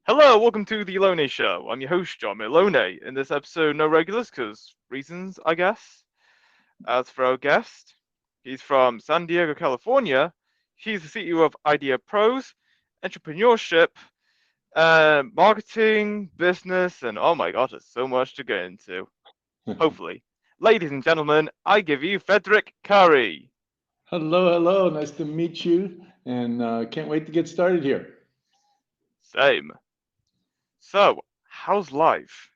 Hello, welcome to the Lone Show. I'm your host, John Malone. In this episode, no regulars, because reasons, I guess. As for our guest, he's from San Diego, California. He's the CEO of IdeaPros, Entrepreneurship, marketing, business, and oh my god, there's so much to get into. Hopefully. Ladies and gentlemen, I give you Fredrick Curry. Hello, hello. Nice to meet you, and can't wait to get started here. Same. So, how's life?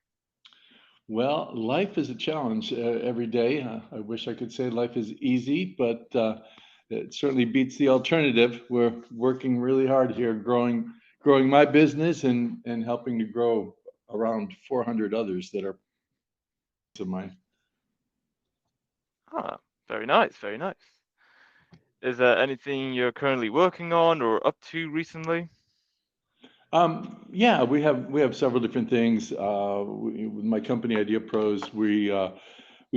Well, life is a challenge every day. I wish I could say life is easy, but it certainly beats the alternative. We're working really hard here, growing my business and helping to grow around 400 others that are of mine. Ah, very nice, very nice. Is there anything you're currently working on or up to recently? Yeah, we have several different things. With my company Idea Pros, we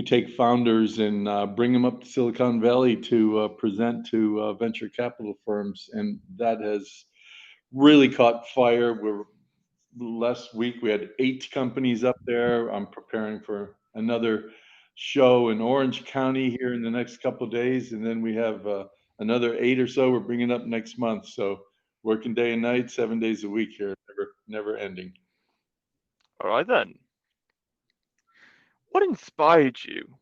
take founders and bring them up to Silicon Valley to present to venture capital firms, and that has really caught fire. We're Last week we had 8 companies up there. I'm preparing for another show in Orange County here in the next couple of days, and then we have another 8 or so we're bringing up next month. So working day and night, 7 days a week here, never ending. All right then. What inspired you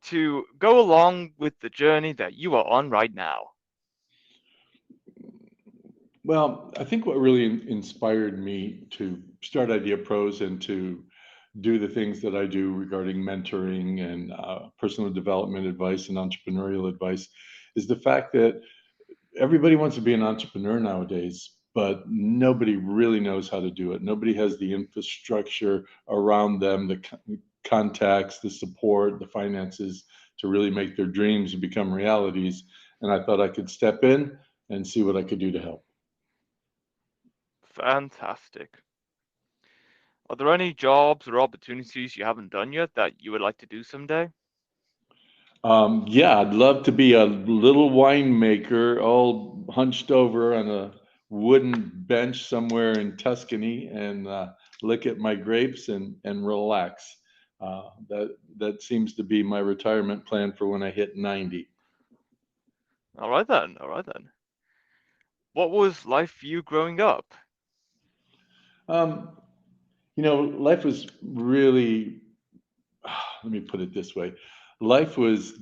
to go along with the journey that you are on right now? Well, I think what really inspired me to start Idea Pros and to do the things that I do regarding mentoring and personal development advice and entrepreneurial advice is the fact that everybody wants to be an entrepreneur nowadays, but nobody really knows how to do it. Nobody has the infrastructure around them, the contacts, the support, the finances to really make their dreams become realities. And I thought I could step in and see what I could do to help. Fantastic. Are there any jobs or opportunities you haven't done yet that you would like to do someday? Yeah, I'd love to be a little winemaker, all hunched over on a wooden bench somewhere in Tuscany and look at my grapes and relax. That seems to be my retirement plan for when I hit 90. All right then. All right then. What was life for you growing up? Um, Life was really, let me put it this way. Life was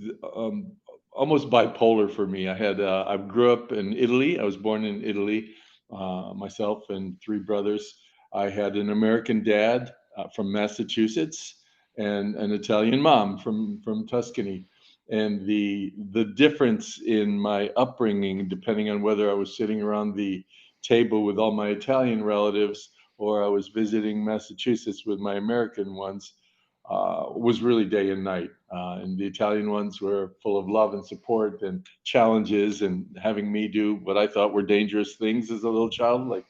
almost bipolar for me. I grew up in Italy. I was born in Italy, myself and 3 brothers. I had an American dad from Massachusetts and an Italian mom from Tuscany. And the difference in my upbringing, depending on whether I was sitting around the table with all my Italian relatives or I was visiting Massachusetts with my American ones, was really day and night. And the Italian ones were full of love and support and challenges, and having me do what I thought were dangerous things as a little child, like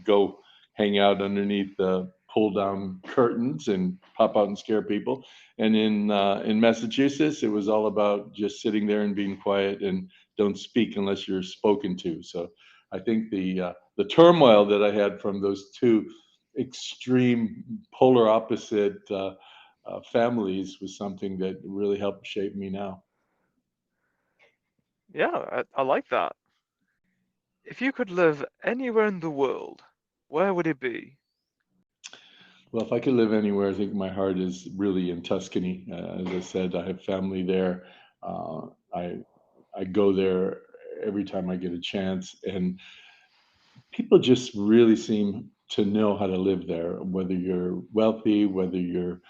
go hang out underneath the pull down curtains and pop out and scare people. And in Massachusetts, it was all about just sitting there and being quiet and don't speak unless you're spoken to. So I think the turmoil that I had from those two extreme polar opposite families was something that really helped shape me now. Yeah, I like that. If you could live anywhere in the world, where would it be? Well, if I could live anywhere, I think my heart is really in Tuscany. As I said, I have family there. Uh, I I go there every time I get a chance, and people just really seem to know how to live there. Whether you're wealthy, whether you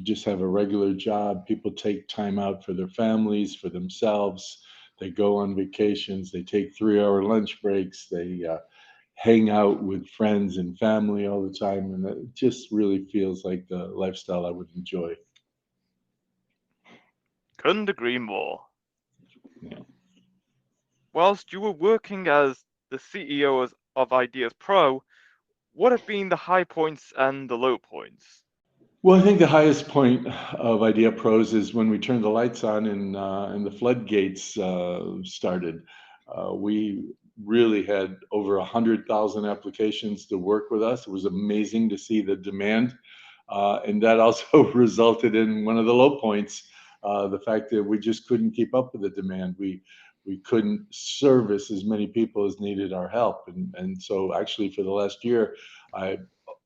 just have a regular job, people take time out for their families, for themselves. They go on vacations. They take 3-hour lunch breaks. They hang out with friends and family all the time, and it just really feels like the lifestyle I would enjoy. Couldn't agree more. Yeah. Whilst you were working as the CEO of Ideas Pro, what have been the high points and the low points? Well, I think the highest point of Idea Pros is when we turned the lights on and the floodgates started. We really had over 100,000 applications to work with us. It was amazing to see the demand. And that also resulted in one of the low points, the fact that we just couldn't keep up with the demand. We couldn't service as many people as needed our help. And so actually for the last year, I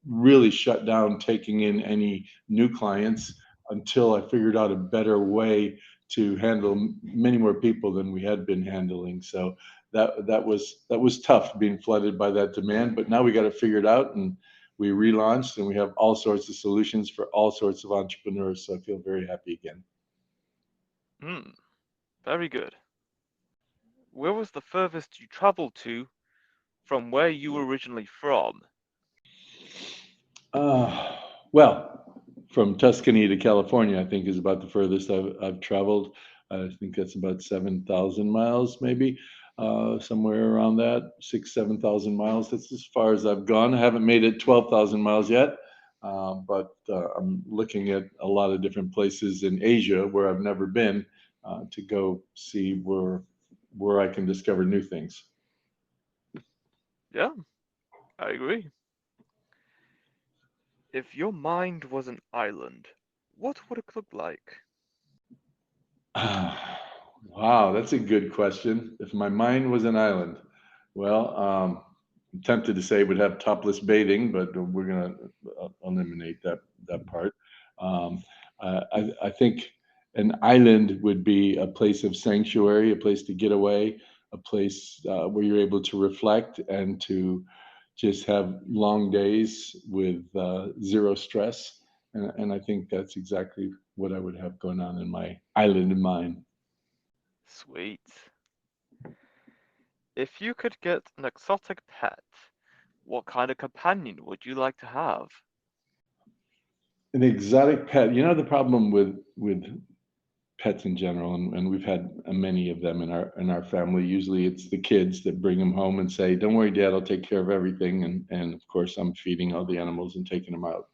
really shut down taking in any new clients until I figured out a better way to handle many more people than we had been handling. So that was tough being flooded by that demand, but now we got to figure it out, and we relaunched, and we have all sorts of solutions for all sorts of entrepreneurs. So I feel very happy again. Hmm, very good. Where was the furthest you traveled to from where you were originally from? Uh, well, from Tuscany to California, I think is about the furthest I've traveled. I think that's about 7,000 miles, maybe somewhere around that, 7,000 miles. That's as far as I've gone. I haven't made it 12,000 miles yet, but I'm looking at a lot of different places in Asia where I've never been to go see where I can discover new things. Yeah, I agree. If your mind was an island, what would it look like? Wow, that's a good question. If my mind was an island, well, I'm tempted to say it would have topless bathing, but we're going to eliminate that part. Um, I think an island would be a place of sanctuary, a place to get away, a place where you're able to reflect and to just have long days with zero stress. And I think that's exactly what I would have going on in my island of mine. Sweet. If you could get an exotic pet, what kind of companion would you like to have? An exotic pet. You know the problem with pets in general, and we've had many of them in our family. Usually, it's the kids that bring them home and say, "Don't worry, Dad, I'll take care of everything." And of course, I'm feeding all the animals and taking them out.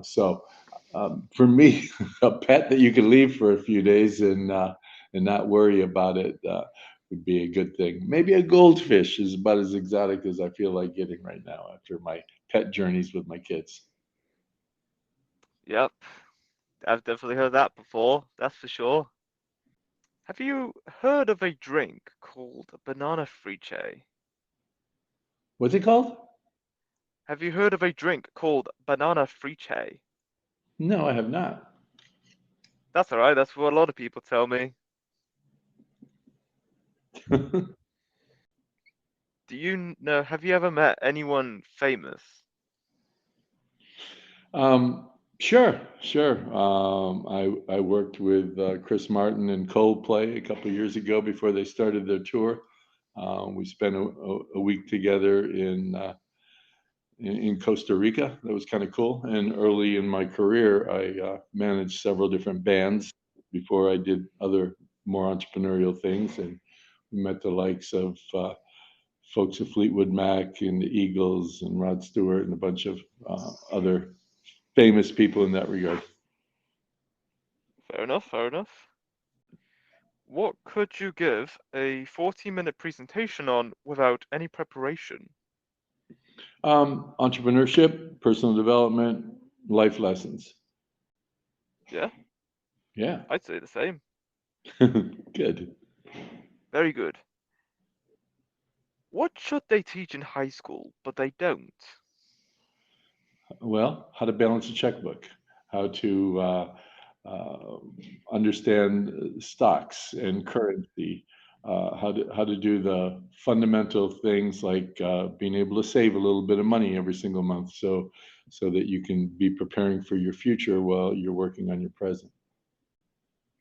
So for me, a pet that you could leave for a few days and not worry about it would be a good thing. Maybe a goldfish is about as exotic as I feel like getting right now after my pet journeys with my kids. Yep, I've definitely heard that before, that's for sure. Have you heard of a drink called banana friche? What's it called? Have you heard of a drink called banana friche? No, I have not. That's alright, that's what a lot of people tell me. Do you know, have you ever met anyone famous? Sure, sure. I worked with Chris Martin and Coldplay a couple of years ago before they started their tour. We spent a week together in Costa Rica. That was kind of cool. And early in my career, I managed several different bands before I did other more entrepreneurial things. And we met the likes of folks of Fleetwood Mac and the Eagles and Rod Stewart and a bunch of other famous people in that regard. Fair enough, fair enough. What could you give a 40-minute presentation on without any preparation? Entrepreneurship, personal development, life lessons. Yeah, Yeah, I'd say the same. good. Very good. What should they teach in high school, but they don't? Well, how to balance a checkbook, how to uh, understand stocks and currency, how to do the fundamental things like being able to save a little bit of money every single month, so that you can be preparing for your future while you're working on your present.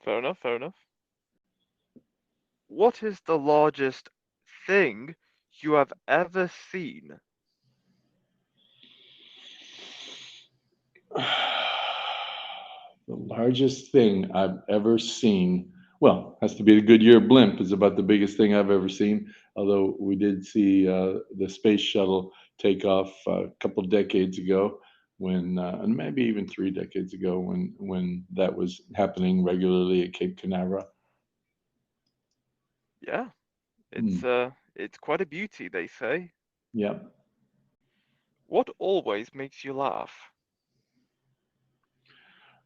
Fair enough, fair enough. What is the largest thing you have ever seen? The largest thing I've ever seen, well, has to be the Goodyear blimp, is about the biggest thing I've ever seen. Although we did see the space shuttle take off a couple decades ago, and maybe even 3 decades ago, when that was happening regularly at Cape Canaveral. Yeah, it's Hmm. It's quite a beauty, they say. Yeah. What always makes you laugh?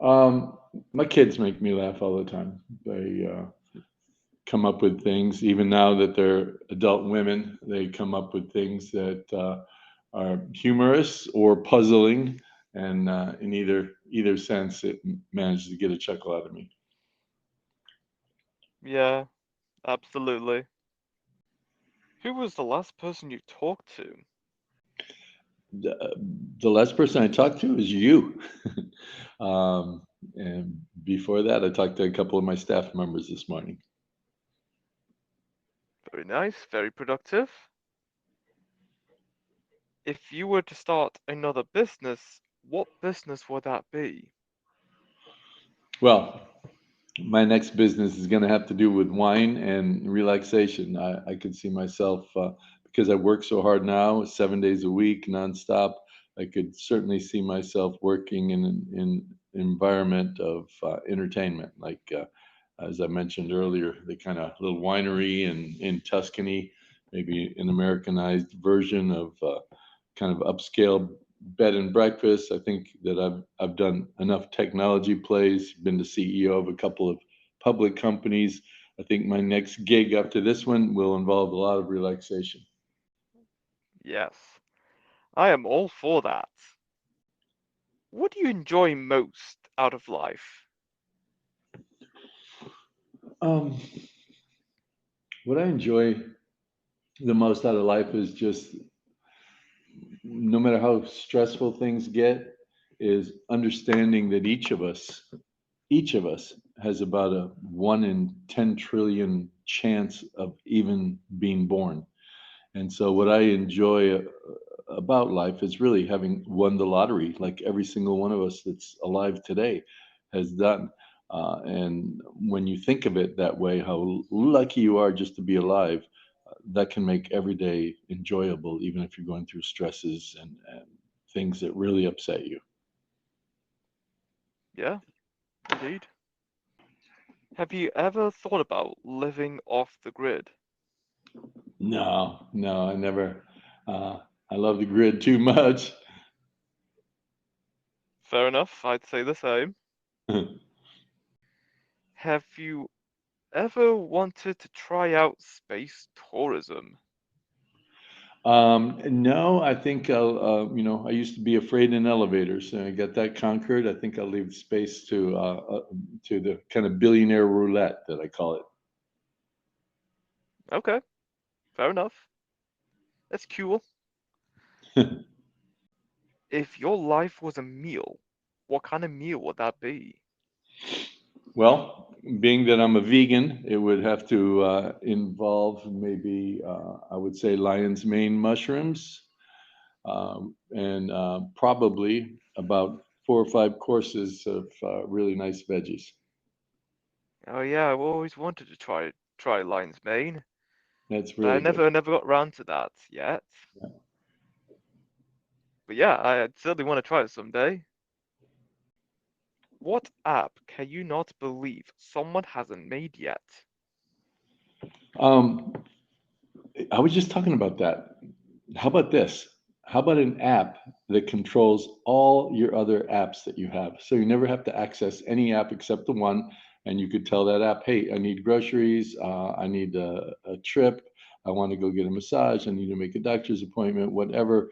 Um, my kids make me laugh all the time. They come up with things, even now that they're adult women, they come up with things that are humorous or puzzling, and in either sense, it manages to get a chuckle out of me. Yeah, absolutely. Who was the last person you talked to? The, the last person I talked to is you. um, and before that, I talked to a couple of my staff members this morning. Very nice, very productive. If you were to start another business, what business would that be? Well, my next business is going to have to do with wine and relaxation. I could see myself, because I work so hard now, 7 days a week, nonstop. I could certainly see myself working in an environment of entertainment, like as I mentioned earlier, the kind of little winery in Tuscany, maybe an Americanized version of kind of upscale bed and breakfast. I think that I've done enough technology plays, been the CEO of a couple of public companies. I think my next gig after this one will involve a lot of relaxation. Yes, I am all for that. What do you enjoy most out of life? Um, what I enjoy the most out of life is just, no matter how stressful things get, is understanding that each of us has about a 1 in 10 trillion chance of even being born. And so, what I enjoy about life is really having won the lottery, like every single one of us that's alive today has done. And when you think of it that way, how lucky you are just to be alive, that can make every day enjoyable, even if you're going through stresses and things that really upset you. Yeah, indeed. Have you ever thought about living off the grid? No, no, I never. Uh, I love the grid too much. Fair enough, I'd say the same. Have you ever wanted to try out space tourism? No, I think I used to be afraid in elevators, and I got that conquered. I think I'll leave space to the kind of billionaire roulette that I call Okay, fair enough. That's cool. it. If your life was a meal, what kind of meal would that be? Well, being that I'm a vegan, it would have to involve maybe, I would say, lion's mane mushrooms, and probably about 4 or 5 courses of really nice veggies. Oh yeah, I've always wanted to try lion's mane, That's but I really good. never got round to that yet. But yeah, I certainly want to try it someday. What app can you not believe someone hasn't made yet? Um, I was just talking about that. How about this? How about an app that controls all your other apps that you have? So you never have to access any app except the one, and you could tell that app, hey, I need groceries, I need a trip, I want to go get a massage, I need to make a doctor's appointment, whatever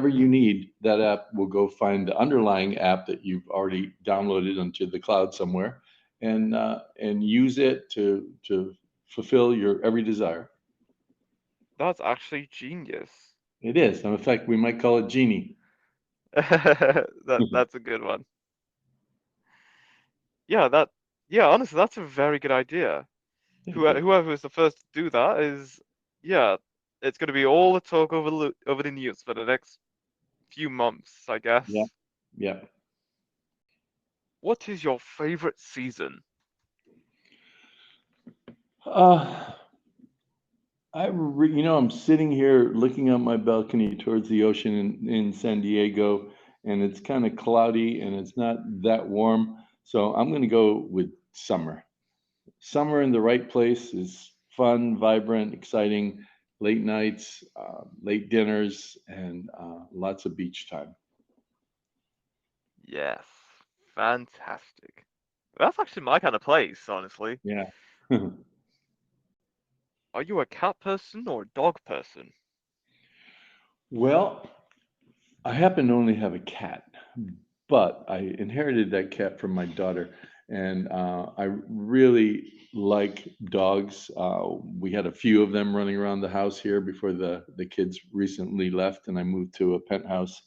you need, that app will go find the underlying app that you've already downloaded onto the cloud somewhere, and use it to fulfill your every desire. That's actually genius. It is. In fact, we might call it Genie. That's a good one. Yeah, yeah, honestly, that's a very good idea. Thank you. Whoever is the first to do that is, yeah, it's going to be all the talk over the news for the next few months, I Yeah, guess. yeah. What is your favorite season? Uh, I'm sitting here looking out my balcony towards the ocean in San Diego, and it's kind of cloudy and it's not that warm. So I'm going to go with summer. Summer in the right place is fun, vibrant, exciting. late nights, late dinners, and lots of beach time. Yes. Fantastic. That's actually my kind of place, honestly. Yeah. Are you a cat person or a dog person? Well, I happen to only have a cat, but I inherited that cat from my daughter, and I really like dogs. We had a few of them running around the house here before the kids recently left, and I moved to a penthouse.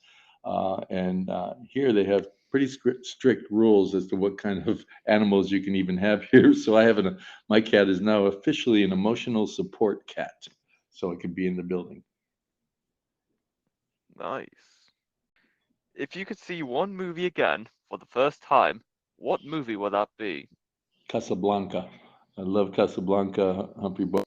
And here they have pretty strict rules as to what kind of animals you can even have here. So I have my cat is now officially an emotional support cat, so it can be in the building. Nice. If you could see one movie again for the first time, what movie would that be? Casablanca. I love Casablanca. Humphrey Bogart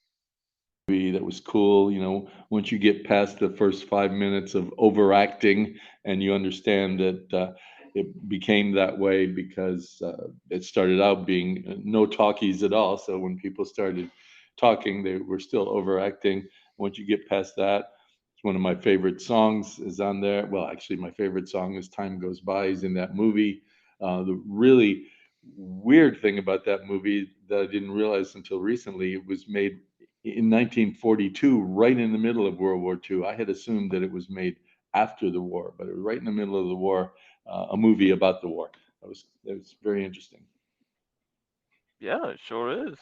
movie that was cool. You know, once you get past the first 5 minutes of overacting and you understand that it became that way because it started out being no talkies at all. So when people started talking, they were still overacting. Once you get past that, it's one of my favorite songs is on there. Well, actually, my favorite song is "Time Goes By." Is in that movie. The really weird thing about that movie that I didn't realize until recently, it was made in 1942, right in the middle of World War II. I had assumed that it was made after the war, but it was right in the middle of the war, a movie about the war. That was very interesting. Yeah, it sure is.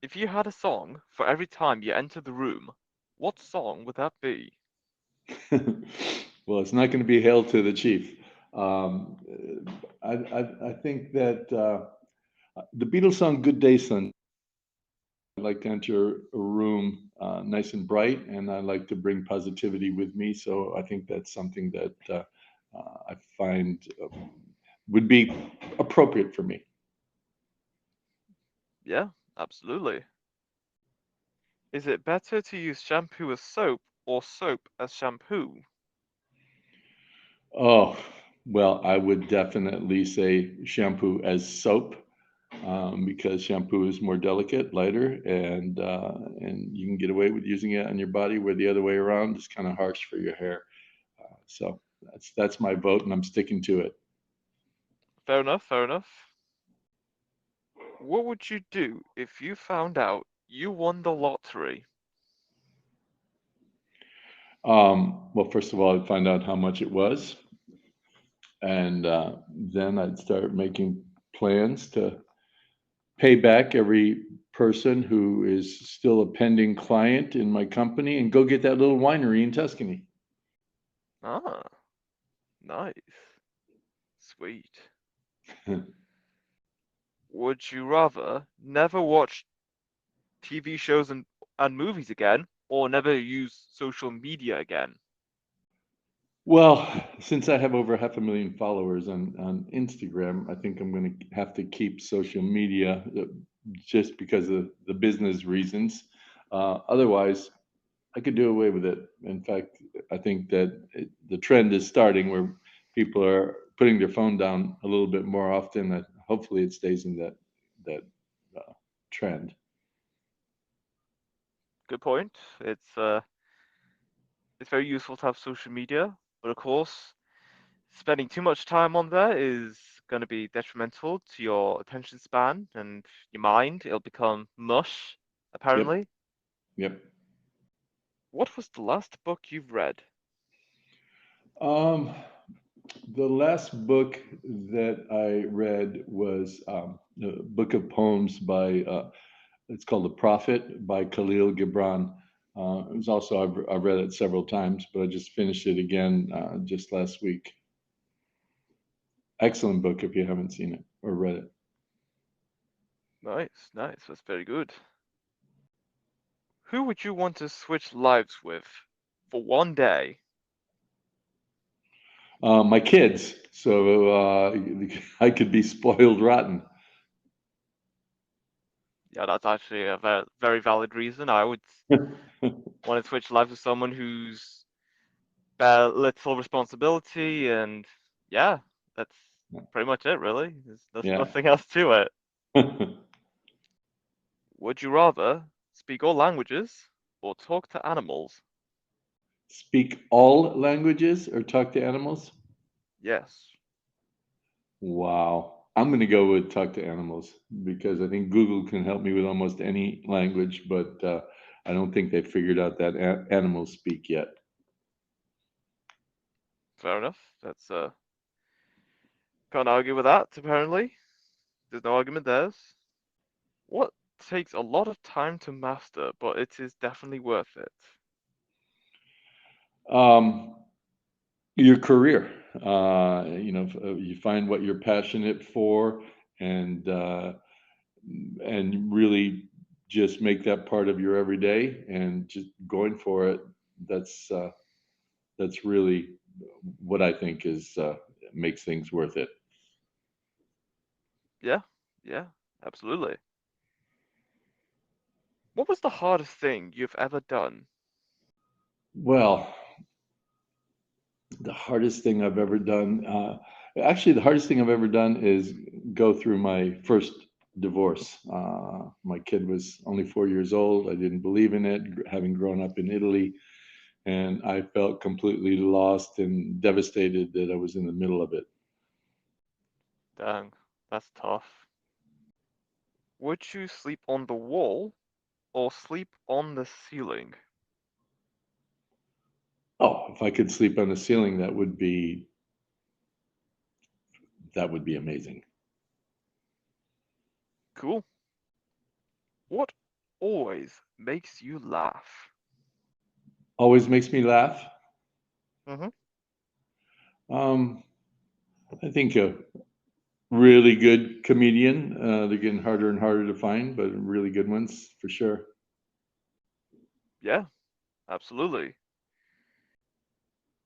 If you had a song for every time you enter the room, what song would that be? Well, it's not going to be "Hail to the Chief." Um, I think that the Beatles song "Good Day, Son." I like to enter a room nice and bright, and I like to bring positivity with me. So I think that's something that I find would be appropriate for me. Yeah, absolutely. Is it better to use shampoo as soap or soap as shampoo? Oh, well, I would definitely say shampoo as soap because shampoo is more delicate, lighter, and you can get away with using it on your body, where the other way around is kind of harsh for your hair. So that's my vote, and I'm sticking to it. Fair enough, fair enough. What would you do if you found out you won the lottery? Well, first of all, I'd find out how much it was, and then I'd start making plans to pay back every person who is still a pending client in my company and go get that little winery in Tuscany. Ah, nice. Sweet. Would you rather never watch TV shows and movies again, or never use social media again? Well, since I have over 500,000 followers on Instagram, I think I'm going to have to keep social media just because of the business reasons. Otherwise, I could do away with it. In fact, I think that the trend is starting where people are putting their phone down a little bit more often. Hopefully, it stays in that uh, trend. Good point. It's very useful to have social media, but of course, spending too much time on there is going to be detrimental to your attention span and your mind. It'll become mush, Yep, apparently. yep. What was the last book you've read? Um, the last book that I read was a book of poems by it's called The Prophet by Khalil Gibran. It was also I've read it several times, but I just finished it again just last week. Excellent book if you haven't seen it or read it. Nice, nice. That's very good. Who would you want to switch lives with for one day? My kids, so I could be spoiled rotten. Yeah, that's actually a very valid reason. I would want to switch lives with someone who's bear little responsibility, and yeah, that's pretty much it, really. There's Yeah. nothing else to it. Would you rather speak all languages or talk to animals? Speak all languages or talk to animals? Yes. Wow. I'm going to go with talk to animals because I think Google can help me with almost any language, but I don't think they've figured out that animals speak yet. Fair enough. That's can't argue with that, apparently. There's no argument there. What takes a lot of time to master, but it is definitely worth it? Um, your career, you find what you're passionate for, and and really just make that part of your everyday and just going for it. That's uh, that's really what I think is makes things worth it. Yeah, yeah, absolutely. What was the hardest thing you've ever done? Well, the hardest thing I've ever done, actually, the hardest thing I've ever done is go through my first divorce. My kid was only 4 years old. I didn't believe in it, having grown up in Italy, and I felt completely lost and devastated that I was in the middle of it. Dang, that's tough. Would you sleep on the wall or sleep on the ceiling? Oh, if I could sleep on the ceiling, that would be amazing. Cool. What always makes you laugh? Always makes me laugh. Mm-hmm. Um, I think a really good comedian. They're getting harder and harder to find, but really good ones for sure. Yeah, absolutely.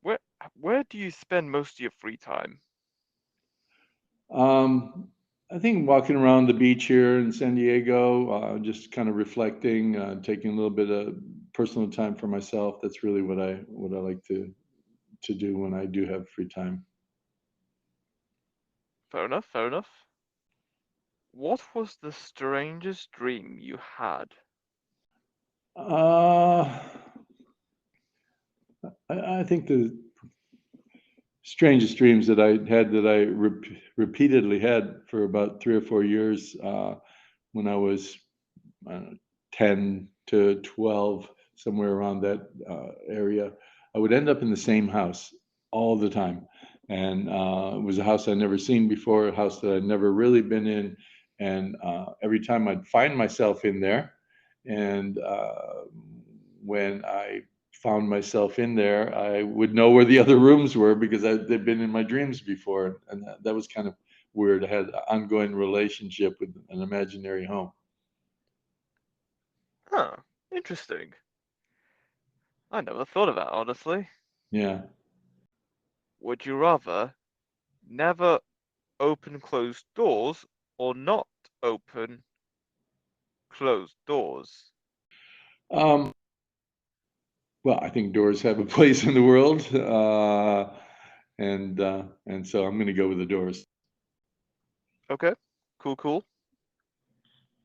Where where do you spend most of your free time? Um, I think walking around the beach here in San Diego, just kind of reflecting, taking a little bit of personal time for myself. That's really what I like to do when I do have free time. Fair enough, fair enough. What was the strangest dream you had? Uh, I think the strangest dreams that I had that I repeatedly had for about 3 or 4 years when I was I don't know, 10 to 12, somewhere around that area. I would end up in the same house all the time. And it was a house I'd never seen before, a house that I'd never really been in. And every time I'd find myself in there, and when I found myself in there, I would know where the other rooms were because they'd been in my dreams before. And that was kind of weird. I had an ongoing relationship with an imaginary home. Huh, interesting. I never thought of that, honestly. Yeah. Would you rather never open closed doors or not open closed doors? Um, well, I think doors have a place in the world, and so I'm going to go with the doors. Okay, cool, cool.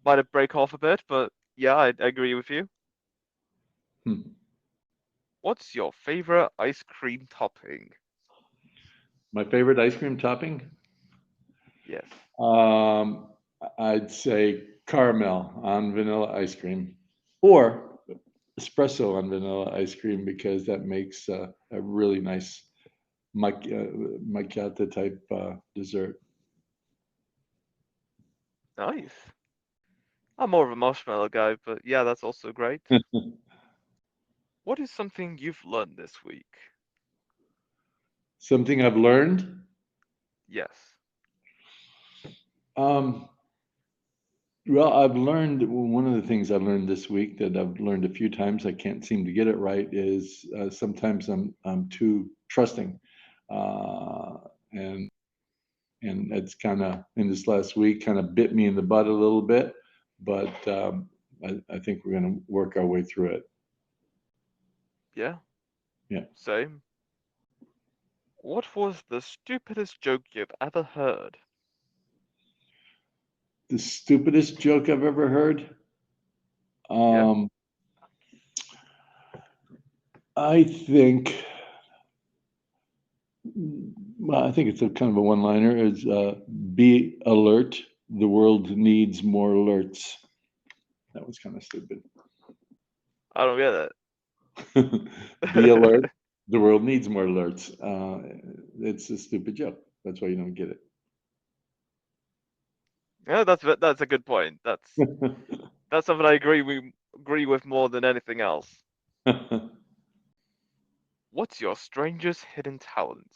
Might have break off a bit, but yeah, I agree with you. Hmm. What's your favorite ice cream topping? My favorite ice cream topping, Yes. um, I'd say caramel on vanilla ice cream, or espresso on vanilla ice cream because that makes a really nice macchiato type dessert. Nice. I'm more of a marshmallow guy, but yeah, that's also great. What is something you've learned this week? Something I've learned. Yes. Um, Well, I've learned one of the things I've learned this week that I've learned a few times. I can't seem to get it right. Is sometimes I'm too trusting, uh, and and it's kind of in this last week kind of bit me in the butt a little bit. But I think we're going to work our way through it. Yeah, Yeah. same. What was the stupidest joke you've ever heard? The stupidest joke I've ever heard. Yeah. Um, I think, well, I think it's a kind of a one-liner. Is be alert. The world needs more alerts. That was kind of stupid. I don't get Be alert. it. The world needs more alerts. It's a stupid joke. That's why you don't get Yeah, that's a good point. That's something I agree with more than anything else. it. What's your strangest hidden talent?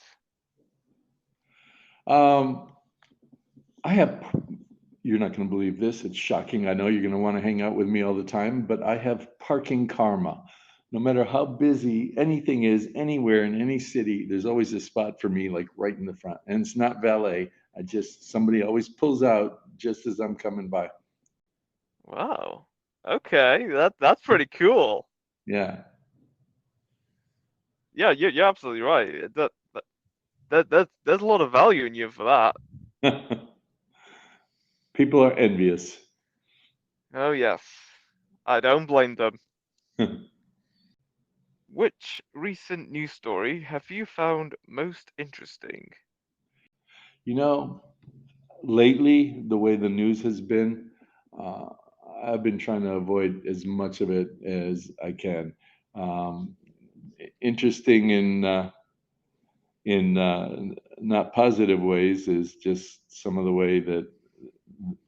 um, I have, you're not going to believe this. It's shocking. I know you're going to want to hang out with me all the time, but I have parking karma. No matter how busy anything is, anywhere in any city, there's always a spot for me, like right in the front. And it's not valet. Somebody always pulls out just as I'm coming by. Wow. Okay, that's pretty cool. Yeah. Yeah, you're absolutely right. There's a lot of value in you for that. People are envious. Oh yes, I don't blame them. Which recent news story have you found most interesting? You know, lately, the way the news has been, uh, I've been trying to avoid as much of it as I can. Um, Interesting in not positive ways is just some of the way that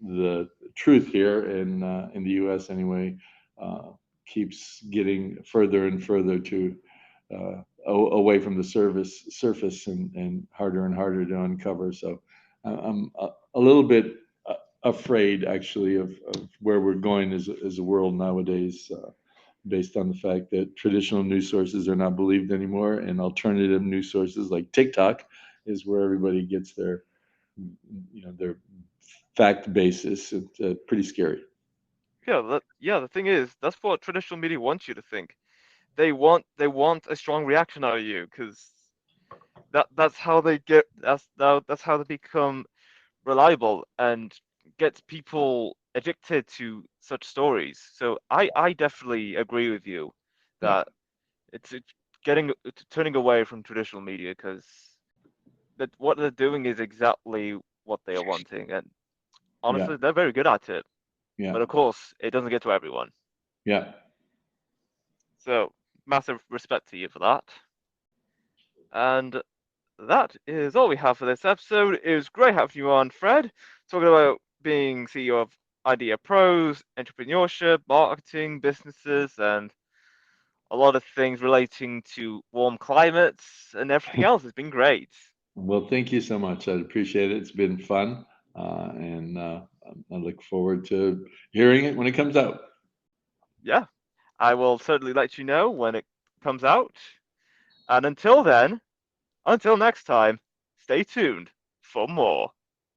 the truth here in the U.S. anyway uh, keeps getting further and further to away from the surface and harder and harder to uncover. So I'm a little bit afraid actually of where we're going as a world nowadays, based on the fact that traditional news sources are not believed anymore, and alternative news sources like TikTok is where everybody gets their fact basis. It's pretty scary. Yeah, the thing is, that's what traditional media wants you to think. They want a strong reaction out of you because that's how they get that's how they become reliable and gets people addicted to such stories. So I definitely agree with you Yeah, that it's it's turning away from traditional media because that what they're doing is exactly what they are wanting, and yeah, honestly, they're very good at it. yeah, But of course, it doesn't get to everyone. yeah. So massive respect to you for that. And that is all we have for this episode. It was great having you on, Fred, talking about being CEO of IdeaPros, entrepreneurship, marketing, businesses, and a lot of things relating to warm climates and everything else. It's been great. Well, thank you so much. I appreciate it. It's been fun, and I look forward to hearing it when it comes out. Yeah, I will certainly let you know when it comes out. And until then, until next time, stay tuned for more.